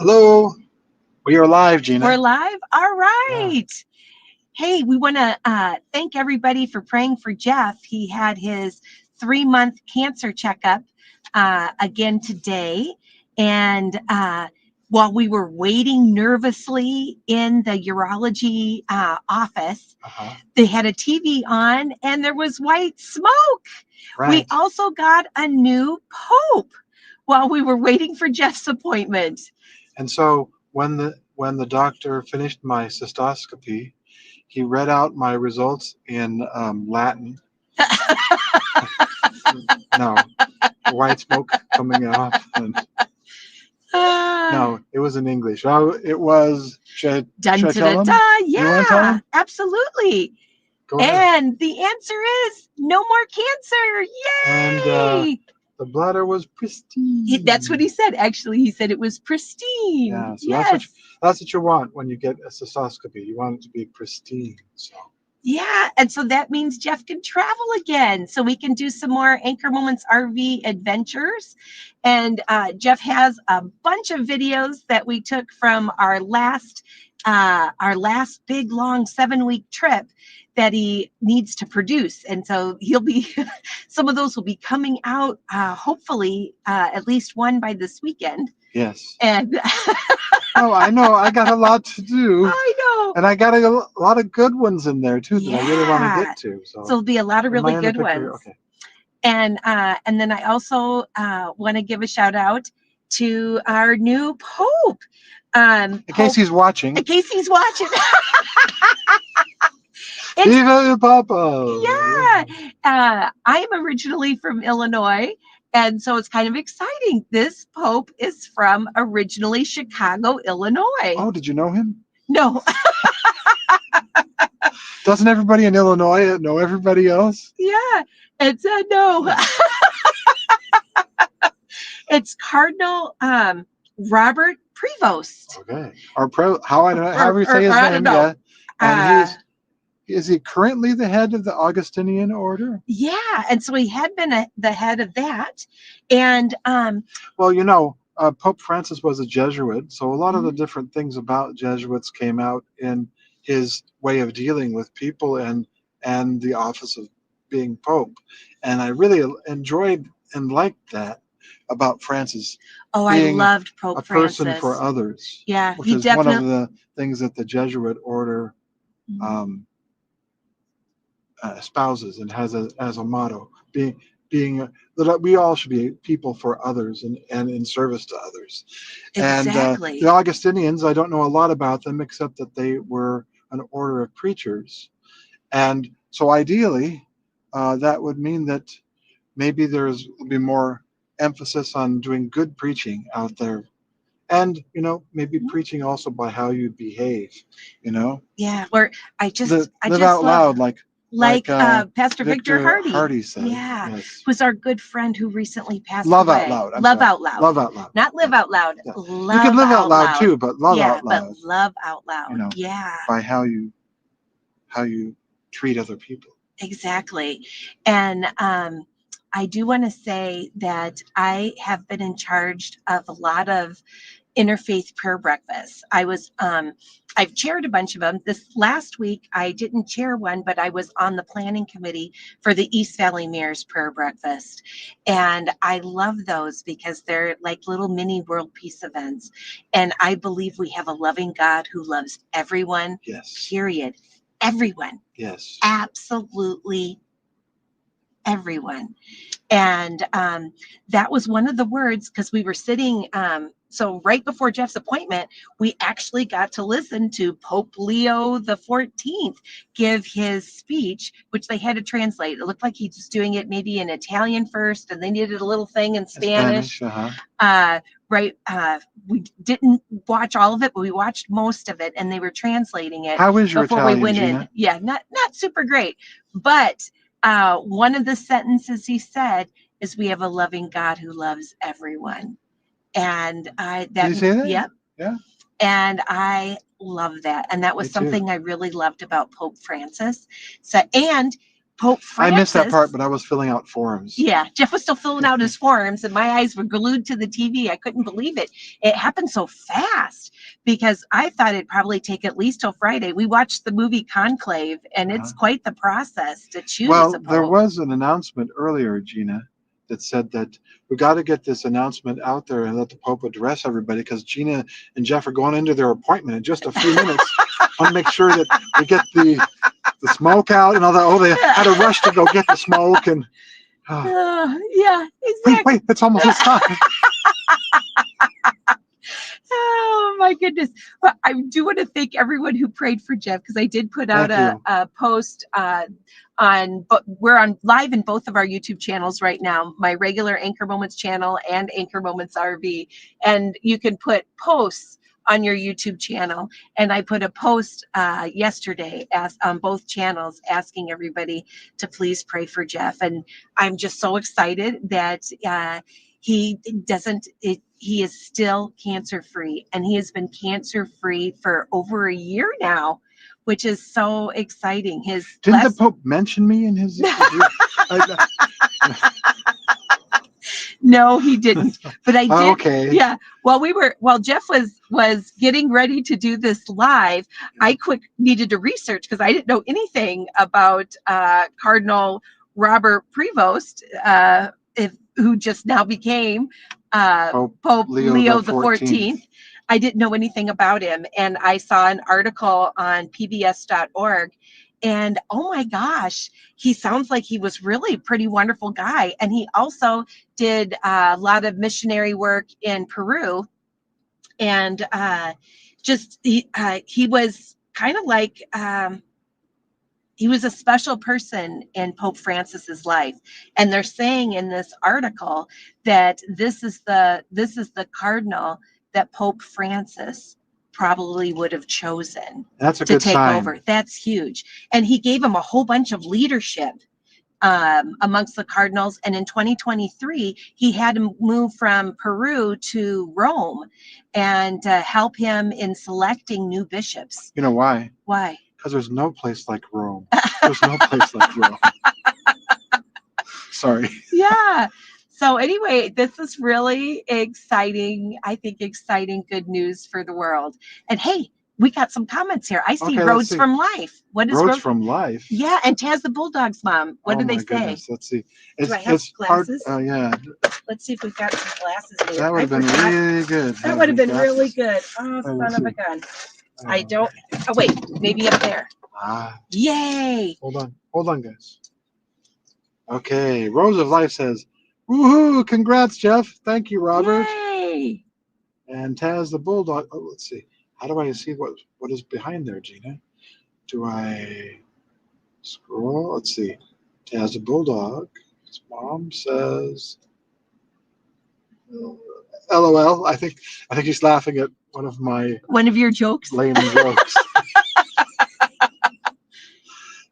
Hello, we are live, We're Gina. live? All Yeah. right. Hey, we want to thank everybody for praying for Jeff. He had his 3-month cancer checkup again today. And while we were waiting nervously in the urology office, they had a TV on and there was white smoke. We Right. also got a new pope while we were waiting for Jeff's appointment. And so when the doctor finished my cystoscopy, he read out my results in Latin. No, white smoke coming off. And no, it was in English. Oh, it was. Dun, Should I da, da, tell him? da. You want to tell Yeah, him? absolutely. Go ahead. And the answer is no more cancer. And Yay! the bladder was pristine. That's what he said. Actually, he said it was pristine. Yeah. So Yes. that's what you want when you get a cystoscopy. You want it to be pristine. So. Yeah. And so that means Jeff can travel again. So we can do some more Anchor Moments RV adventures. And Jeff has a bunch of videos that we took from our last big long 7-week trip that he needs to produce. And so he'll be some of those will be coming out hopefully at least one by this weekend. Yes. And Oh, I know. I got a lot to do. I know. And I got a lot of good ones in there too that I really want to get to. So there'll be a lot of am I really in the good picture? ones. Okay. And then I also want to give a shout out to our new Pope. In case he's watching. In case he's watching. Viva Papa! Yeah. I am originally from Illinois. And so it's kind of exciting. This Pope is from originally Chicago, Illinois. Oh, did you know him? No. Doesn't everybody in Illinois know everybody else? Yeah. It's no. It's Cardinal Robert Prevost. Okay. Or however you say his name, yeah. And is he currently the head of the Augustinian order? Yeah, and so he had been the head of that, and well, you know, Pope Francis was a Jesuit, so a lot of the different things about Jesuits came out in his way of dealing with people and the office of being Pope, and I really enjoyed and liked that about Francis. Oh, I loved Pope Francis. A person for others. Yeah, which is one of the things that the Jesuit order espouses and has as a motto, being that we all should be people for others and in service to others. Exactly. And the Augustinians, I don't know a lot about them except that they were an order of preachers, and so ideally that would mean that maybe will be more emphasis on doing good preaching out there. And, you know, maybe preaching also by how you behave, you know? Yeah, or I just live out loud like Pastor Victor Hardy said. Yeah, yes. Who's our good friend who recently passed love away. Out loud. Love out loud. Love out loud. Not live out loud. Yeah. Love you can live out loud, loud too, but love out loud. But love out loud. You know, yeah. By how you treat other people. Exactly. And I do want to say that I have been in charge of a lot of interfaith prayer breakfasts. I've chaired a bunch of them. This last week, I didn't chair one, but I was on the planning committee for the East Valley Mayor's Prayer Breakfast. And I love those because they're like little mini world peace events. And I believe we have a loving God who loves everyone, yes. Period. Everyone. Yes. Absolutely everyone. And that was one of the words, because we were sitting, so right before Jeff's appointment, we actually got to listen to Pope Leo XIV give his speech, which they had to translate. It looked like he was doing it maybe in Italian first, and they did a little thing in Spanish. Right. We didn't watch all of it, but we watched most of it, and they were translating it. How is your before Italian, we went Gina? in? Yeah, not super great, but one of the sentences he said is, "We have a loving God who loves everyone." And Did you say that? Yep. Yeah. And I love that. And that was something I really loved about Pope Francis. So, and Pope I missed that Francis. part, but I was filling out forms. Yeah, Jeff was still filling out his forms, and my eyes were glued to the TV. I couldn't believe it. It happened so fast because I thought it'd probably take at least till Friday. We watched the movie Conclave, and it's quite the process to choose Well, a pope. there was an announcement earlier, Gina, that said that we got to get this announcement out there and let the Pope address everybody, because Gina and Jeff are going into their appointment in just a few minutes. I want to make sure that they get the smoke out and all that. Oh, they had to rush to go get the smoke. And yeah, exactly. wait, it's almost his time. Oh my goodness. But I do want to thank everyone who prayed for Jeff, because I did put out a post but we're on live in both of our YouTube channels right now, my regular Anchor Moments channel and Anchor Moments RV. And you can put posts on your YouTube channel. And I put a post yesterday on both channels asking everybody to please pray for Jeff. And I'm just so excited that he is still cancer free, and he has been cancer free for over a year now, which is so exciting. Didn't the Pope mention me in his? No, he didn't. But I did. Okay. Yeah. While Jeff was getting ready to do this live, I needed to research, because I didn't know anything about Cardinal Robert Prevost, who just now became Pope Leo XIV. I didn't know anything about him. And I saw an article on pbs.org. And oh my gosh, he sounds like he was really a pretty wonderful guy. And he also did a lot of missionary work in Peru. And he was kind of like, he was a special person in Pope Francis's life. And they're saying in this article that this is the cardinal that Pope Francis probably would have chosen to take over. That's huge. And he gave him a whole bunch of leadership amongst the cardinals. And in 2023, he had him move from Peru to Rome and help him in selecting new bishops. You know why? Why? Because there's no place like Rome. There's no place like Rome. Sorry. Yeah. So anyway, this is really exciting. I think exciting, good news for the world. And hey, we got some comments here. I see Roads from Life. What is Roads from Life? Yeah, and Taz the Bulldog's mom. What do they say? Goodness. Let's see. Do I have glasses? Yeah. Let's see if we've got some glasses here. That would have been really good. That would have been really good. Oh, son of a gun. I don't. Oh, wait, maybe up there. Yay! Hold on, guys. Okay, Rose of Life says, "Woohoo! Congrats, Jeff. Thank you, Robert." Yay! And Taz the Bulldog. Oh, let's see. How do I see what is behind there, Gina? Do I scroll? Let's see. Taz the Bulldog. His mom says, "LOL." I think he's laughing at one of your jokes. Lame jokes.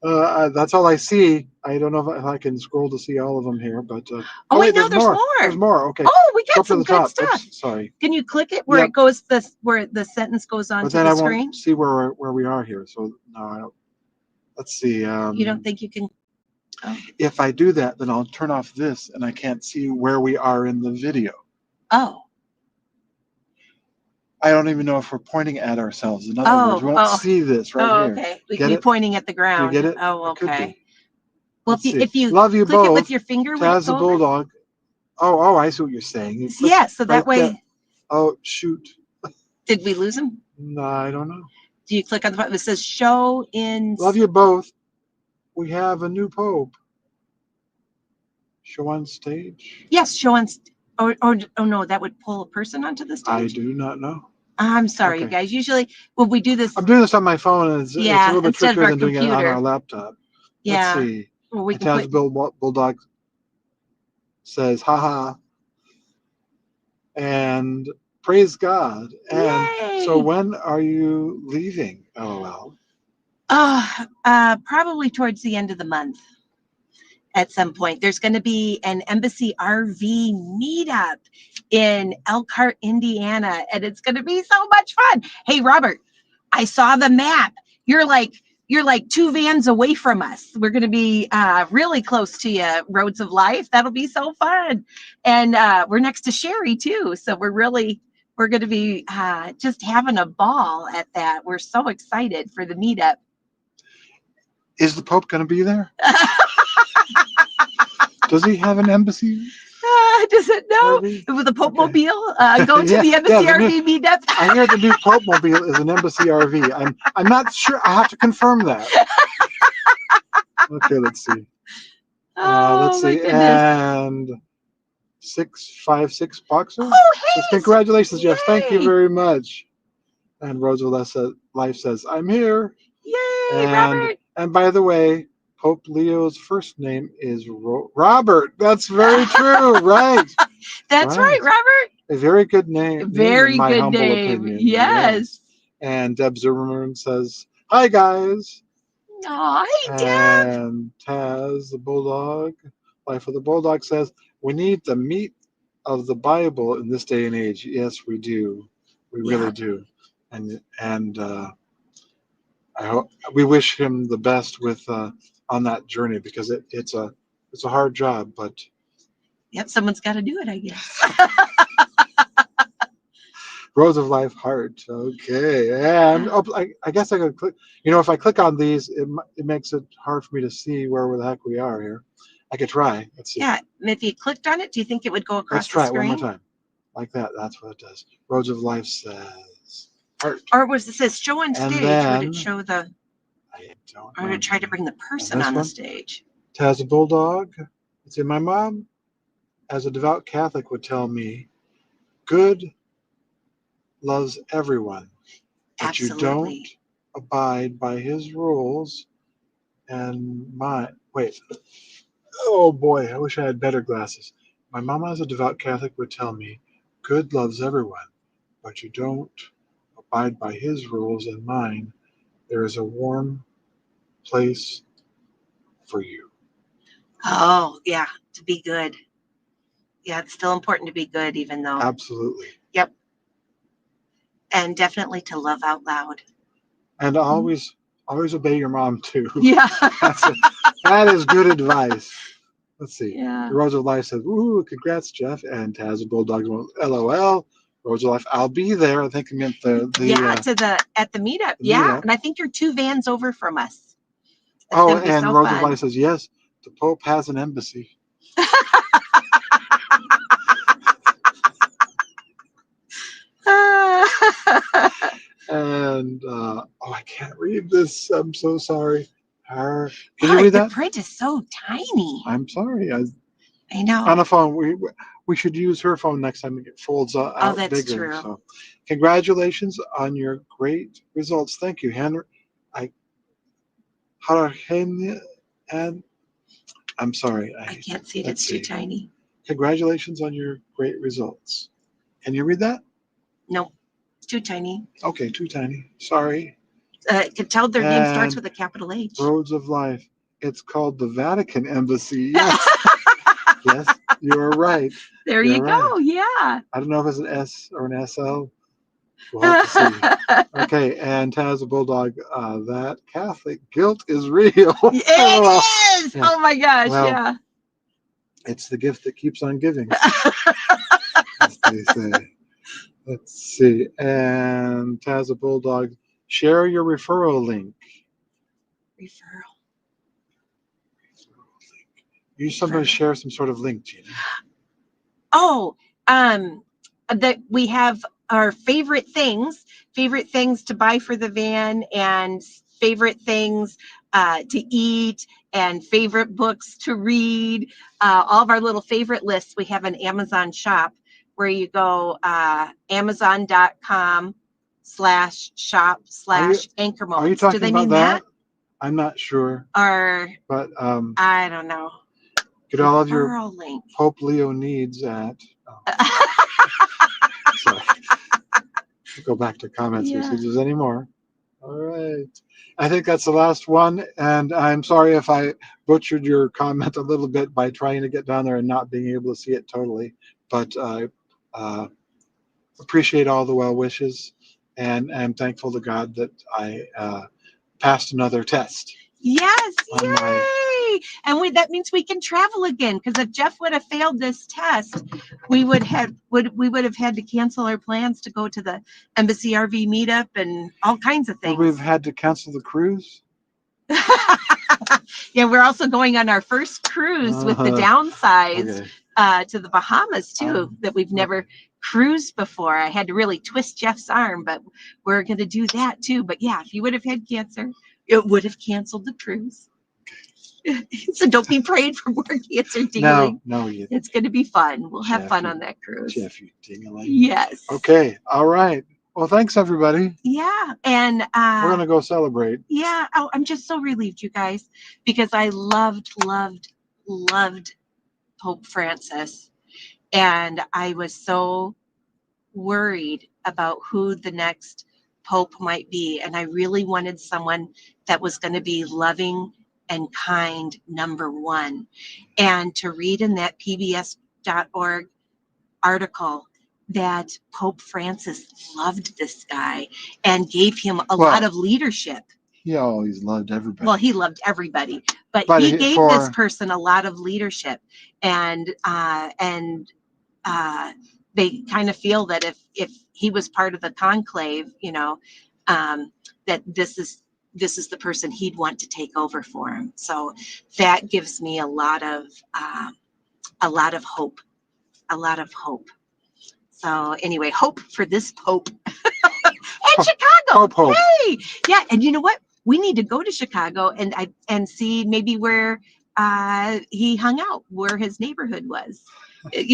That's all I see. I don't know if I can scroll to see all of them here, but wait, no, there's more. There's more. Okay. Oh, we got some good stuff. Oops, sorry. Can you click it where it goes where the sentence goes on to the screen? But then I won't see where we are here. So no, I don't. Let's see. You don't think you can? Oh. If I do that, then I'll turn off this, and I can't see where we are in the video. Oh. I don't even know if we're pointing at ourselves. In other words, we won't see this right here. Okay. We can be pointing at the ground. You get it? Oh, okay. Well, if you love you click both. It with your finger, Taz the Bulldog. Oh, I see what you're saying. Yeah, so that way. There. Oh, shoot. Did we lose him? No, I don't know. Do you click on the button? It says show in. Love you both. We have a new Pope. Show on stage? Yes, show on. Oh no, that would pull a person onto the stage. I do not know. I'm sorry, you guys. Usually, when we do this, I'm doing this on my phone, and it's a little bit trickier than doing it on our laptop. Yeah. Let's see. Well, we can Bulldog says, haha. And praise God. And yay! So when are you leaving, LOL? Probably towards the end of the month. At some point, there's going to be an Embassy RV meetup in Elkhart, Indiana, and it's going to be so much fun. Hey, Robert, I saw the map. You're like you're like 2 vans away from us. We're going to be really close to you, Roads of Life. That'll be so fun. And we're next to Sherry too. So we're going to be just having a ball at that. We're so excited for the meetup. Is the Pope going to be there? Does he have an embassy? Does it know? RV? With the Pope Okay. Mobile, go to Yeah, the Embassy the RV meetup. I hear the new Pope Mobile is an embassy RV. I'm not sure. I have to confirm that. Okay, let's see. Let's My see. goodness. And 656 Boxer. Oh, hey. Says, congratulations, Jeff. Thank you Yay. very much. And Roosevelt Life says, I'm here. Yay, Robert. And by the way, Pope Leo's first name is Robert. That's very true, right? That's right, Robert. A very good name. Very in my good humble name. opinion. Yes. And Deb Zimmerman says, hi, guys. Oh, hey, Deb. And Taz, the Bulldog, Life of the Bulldog says, we need the meat of the Bible in this day and age. Yes, we do. We really do. And I hope we wish him the best with on that journey, because it's a hard job, but yep, someone's got to do it, I guess. Rose of Life Heart. Okay, and I guess I could click. If I click on these, it makes it hard for me to see where the heck we are here. I could try. Let's see. Yeah, and if you clicked on it, do you think it would go across Let's try the screen? it one more time, like that. That's what it does. Rose of Life says heart. Or was it says show on stage? Then, would it show the? I don't or would it try to bring the person on the stage? Taz the Bulldog. Let's see. My mom, as a devout Catholic, would tell me, good loves everyone, but Absolutely. you don't abide by his rules and wait. Oh boy, I wish I had better glasses. My mama, as a devout Catholic, would tell me, good loves everyone, but you don't abide by his rules and mine. There is a warm place for you. Oh, yeah, to be good. Yeah, it's still important to be good, even though. Absolutely. Yep. And definitely to love out loud. And always obey your mom too. Yeah. That is good advice. Let's see. Yeah. Rose of Life says, "Ooh, congrats, Jeff." And Taz the Bulldog went, "LOL." Rose of Life, I'll be there. I think I meant at the meetup. Yeah, and I think you're 2 vans over from us. It's and Rose of Life says, "Yes, the Pope has an embassy." And I can't read this. I'm so sorry. Can you read that? The print is so tiny. I'm sorry. I know. On a phone, we should use her phone next time it folds out that's bigger. True. So, congratulations on your great results. Thank you, Henry. And I'm sorry. I can't see it. It's too tiny. Congratulations on your great results. Can you read that? No, it's too tiny. Okay, too tiny. Sorry. Can tell their name starts with a capital H. Roads of Life. It's called the Vatican Embassy. Yes. Yes, you're right. There you go. Yeah. I don't know if it's an S or an SL. We'll have to see. Okay, and Taz the Bulldog, that Catholic guilt is real. It is. Yeah. Oh my gosh, yeah. It's the gift that keeps on giving, as they say. Let's see. And Taz the Bulldog, share your referral link. Referral. You sometimes share some sort of link, Gina. Oh, that we have our favorite things to buy for the van, and favorite things to eat, and favorite books to read. All of our little favorite lists. We have an Amazon shop where you go Amazon.com/shop/anchor moments. Are you talking Do they about mean that? I'm not sure. Or but I don't know. Get all of your link. Pope Leo needs at. Sorry. Go back to comments here. See if there's any more. All right. I think that's the last one. And I'm sorry if I butchered your comment a little bit by trying to get down there and not being able to see it totally. But I appreciate all the well wishes. And I'm thankful to God that I passed another test. Yes, On my- yay! And that means we can travel again. Because if Jeff would have failed this test, we would have had to cancel our plans to go to the Embassy RV meetup and all kinds of things. Would we have had to cancel the cruise? Yeah, we're also going on our first cruise with the downsize to the Bahamas too, that we've never cruised before. I had to really twist Jeff's arm, but we're going to do that too. But yeah, if you would have had cancer, it would have canceled the cruise. So don't be praying for more cancer, Dingaling. No, it's going to be fun. We'll have fun on that cruise. Jeff, you Dingaling. Yes. Okay. All right. Well, thanks everybody. Yeah, and we're gonna go celebrate. Yeah. Oh, I'm just so relieved, you guys, because I loved Pope Francis, and I was so worried about who the next Pope might be, and I really wanted someone that was going to be loving and kind, number one. And to read in that PBS.org article that Pope Francis loved this guy and gave him a lot of leadership. He always loved everybody. Well, he loved everybody, but he gave this person a lot of leadership, and they kind of feel that if he was part of the conclave, that this is the person he'd want to take over for him. So that gives me a lot of hope, So anyway, hope for this Pope. And Chicago. Pope. Hey, yeah, and you know what? We need to go to Chicago and see maybe where he hung out, where his neighborhood was.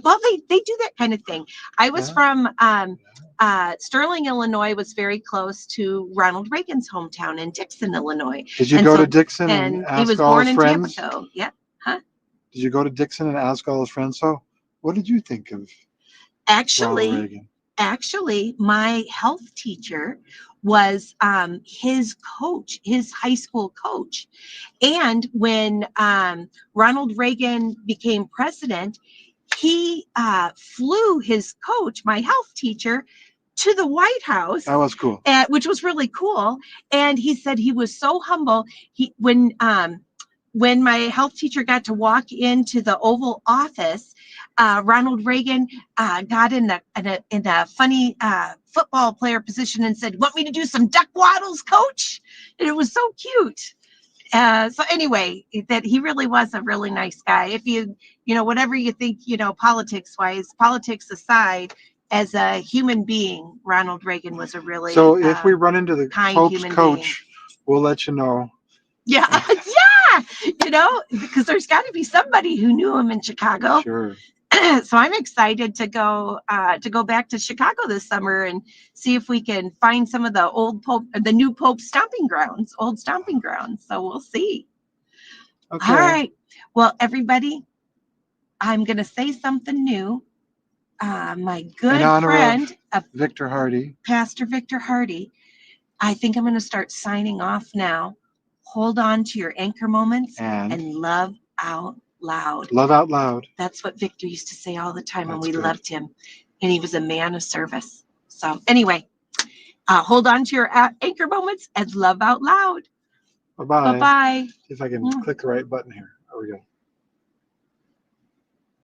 Well, they do that kind of thing. I was from Sterling, Illinois, was very close to Ronald Reagan's hometown in Dixon, Illinois. Did you go to Dixon and ask he was all born his in friends? Tampico. Yeah. Huh? Did you go to Dixon and ask all his friends? So, what did you think of Ronald Reagan? Actually, my health teacher was his coach, his high school coach. And when Ronald Reagan became president, he flew his coach, my health teacher, to the White House. That was cool. Which was really cool. And he said he was so humble. When my health teacher got to walk into the Oval Office, Ronald Reagan got in a funny football player position and said, "Want me to do some duck waddles, coach?" And it was so cute. So anyway, that he really was a really nice guy. If you whatever you think, politics aside, as a human being, Ronald Reagan was a really if we run into the Pope's coach, we'll let you know. Yeah. Because there's got to be somebody who knew him in Chicago. Sure. So I'm excited to go back to Chicago this summer and see if we can find some of the new Pope's old stomping grounds. So we'll see. Okay. All right. Well, everybody, I'm going to say something new. My good friend, Victor Hardy, Pastor Victor Hardy, I think I'm going to start signing off now. Hold on to your anchor moments and love out loud. Love out loud. That's what Victor used to say all the time, and we loved him. And he was a man of service. So anyway, hold on to your anchor moments and love out loud. Bye-bye. Bye-bye. See if I can click the right button here. There we go.